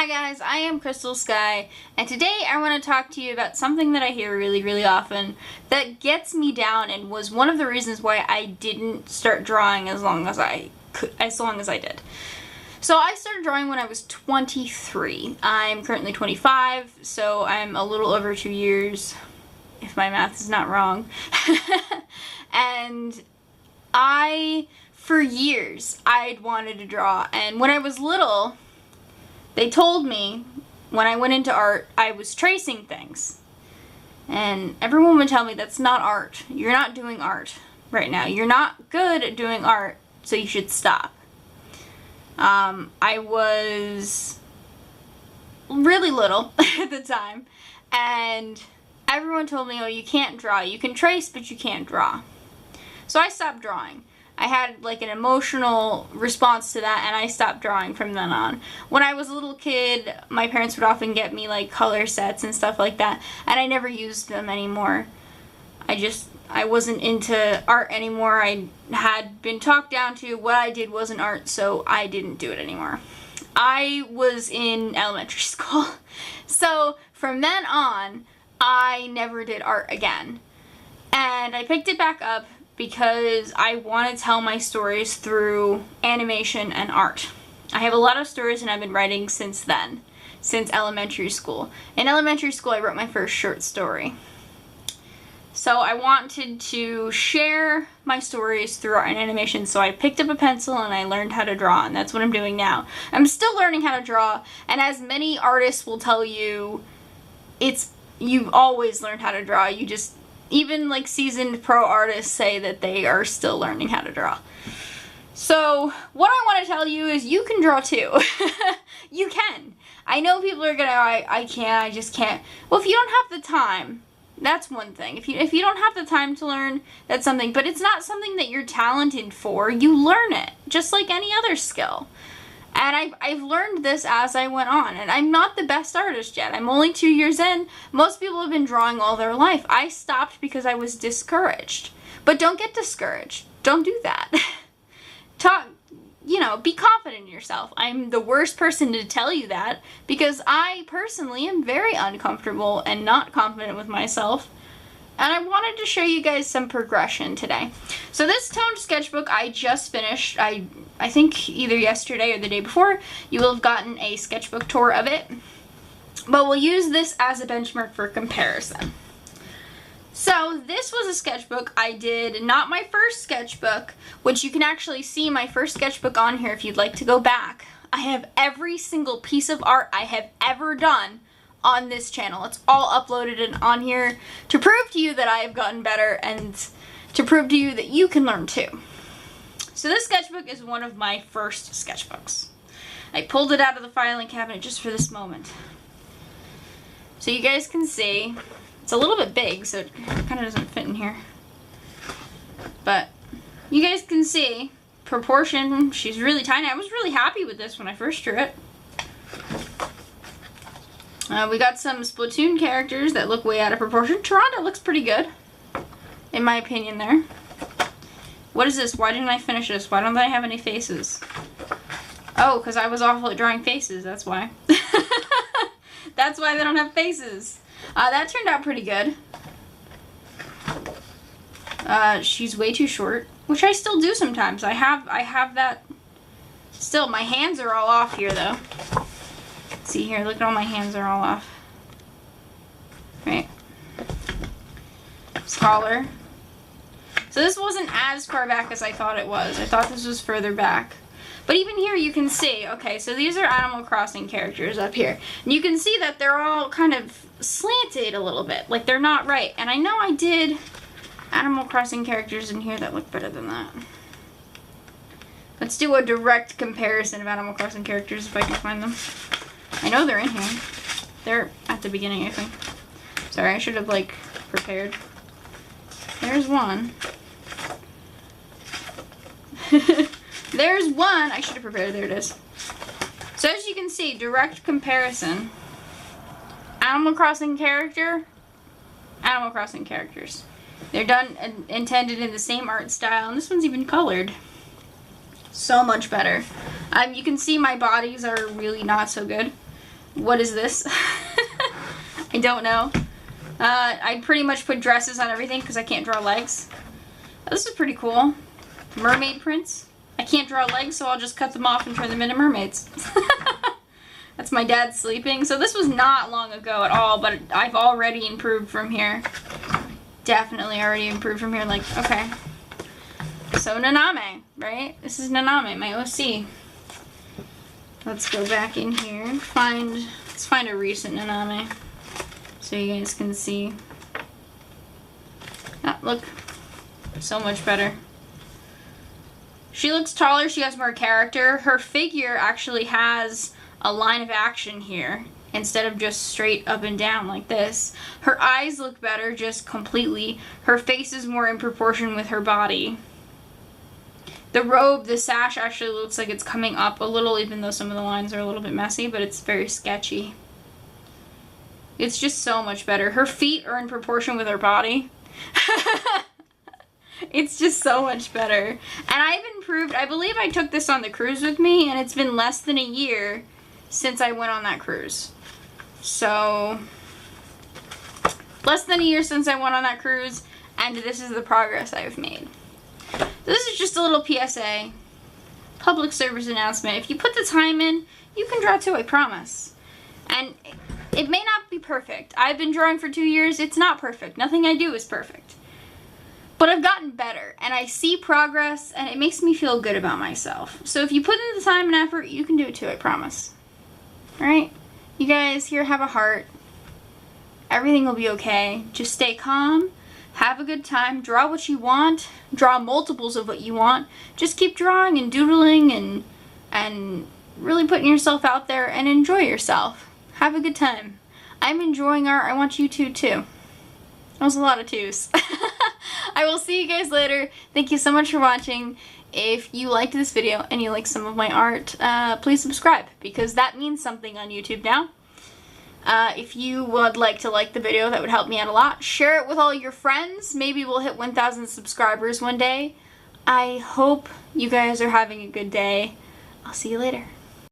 Hi guys, I am Crystal Sky, and today I want to talk to you about something that I hear really often that gets me down and was one of the reasons why I didn't start drawing as long as I did. So I started drawing when I was 23. I'm currently 25, so I'm a little over 2 years, if my math is not wrong. And for years, I'd wanted to draw, and when I was little, they told me when I went into art, I was tracing things. And everyone would tell me that's not art. You're not doing art right now. You're not good at doing art, so you should stop. I was really little at the time, and everyone told me, oh, you can't draw. You can trace, but you can't draw. So I stopped drawing. I had like an emotional response to that, and I stopped drawing from then on. When I was a little kid, my parents would often get me like color sets and stuff like that, and I never used them anymore. I wasn't into art anymore. I had been talked down to what I did wasn't art, so I didn't do it anymore. I was in elementary school. So from then on, I never did art again. And I picked it back up because I want to tell my stories through animation and art. I have a lot of stories, and I've been writing since then, since elementary school. In elementary school, I wrote my first short story. So I wanted to share my stories through art and animation, so I picked up a pencil and I learned how to draw, and that's what I'm doing now. I'm still learning how to draw, and as many artists will tell you, you always learn how to draw. Even like seasoned pro artists say that they are still learning how to draw. So what I want to tell you is you can draw too. You can. I know people are gonna, I can't, I just can't. Well, if you don't have the time, that's one thing. If you don't have the time to learn, that's something. But it's not something that you're talented for. You learn it, just like any other skill. And I've learned this as I went on, and I'm not the best artist yet. I'm only 2 years in. Most people have been drawing all their life. I stopped because I was discouraged. But don't get discouraged. Don't do that. Be confident in yourself. I'm the worst person to tell you that because I personally am very uncomfortable and not confident with myself. And I wanted to show you guys some progression today. So this toned sketchbook I just finished. I think either yesterday or the day before, you will have gotten a sketchbook tour of it. But we'll use this as a benchmark for comparison. So this was a sketchbook I did, not my first sketchbook, which you can actually see my first sketchbook on here if you'd like to go back. I have every single piece of art I have ever done on this channel. It's all uploaded and on here to prove to you that I have gotten better and to prove to you that you can learn too. So this sketchbook is one of my first sketchbooks. I pulled it out of the filing cabinet just for this moment. So you guys can see, it's a little bit big, so it kind of doesn't fit in here. But you guys can see, proportion, she's really tiny. I was really happy with this when I first drew it. We got some Splatoon characters that look way out of proportion. Toronto looks pretty good, in my opinion there. What is this? Why didn't I finish this? Why don't I have any faces? Oh, because I was awful at drawing faces, that's why. That's why they don't have faces. That turned out pretty good. She's way too short, which I still do sometimes. I have that. Still, my hands are all off here though. See here, look at all my hands are all off. Right. Collar. So this wasn't as far back as I thought it was. I thought this was further back. But even here you can see, okay, so these are Animal Crossing characters up here. And you can see that they're all kind of slanted a little bit, like they're not right. And I know I did Animal Crossing characters in here that look better than that. Let's do a direct comparison of Animal Crossing characters if I can find them. I know they're in here. They're at the beginning, I think. Sorry, I should have, like, prepared. There's one. There's one. I should have prepared. There it is. So as you can see, direct comparison. Animal Crossing character, Animal Crossing characters. They're done and intended in the same art style, and this one's even colored. So much better. You can see my bodies are really not so good. What is this? I don't know. I pretty much put dresses on everything because I can't draw legs. Oh, this is pretty cool. Mermaid prints. I can't draw legs, so I'll just cut them off and turn them into mermaids. That's my dad sleeping. So this was not long ago at all, but I've already improved from here. Definitely already improved from here. Like, okay. So Naname, right? This is Naname, my OC. Let's go back in here and let's find a recent Naname so you guys can see. Ah, look. So much better. She looks taller, she has more character. Her figure actually has a line of action here instead of just straight up and down like this. Her eyes look better just completely. Her face is more in proportion with her body. The robe, the sash actually looks like it's coming up a little, even though some of the lines are a little bit messy, but it's very sketchy. It's just so much better. Her feet are in proportion with her body. It's just so much better. And I've improved. I believe I took this on the cruise with me, and it's been less than a year since I went on that cruise. So, less than a year since I went on that cruise, and this is the progress I've made. This is just a little PSA, public service announcement. If you put the time in, you can draw too, I promise. And it may not be perfect. I've been drawing for 2 years. It's not perfect. Nothing I do is perfect. But I've gotten better, and I see progress, and it makes me feel good about myself. So if you put in the time and effort, you can do it too, I promise. Alright? You guys here have a heart. Everything will be okay. Just stay calm. Have a good time. Draw what you want. Draw multiples of what you want. Just keep drawing and doodling and really putting yourself out there and enjoy yourself. Have a good time. I'm enjoying art. I want you to too. That was a lot of twos. I will see you guys later. Thank you so much for watching. If you liked this video and you like some of my art, please subscribe because that means something on YouTube now. If you would like to like the video, that would help me out a lot. Share it with all your friends. Maybe we'll hit 1,000 subscribers one day. I hope you guys are having a good day. I'll see you later.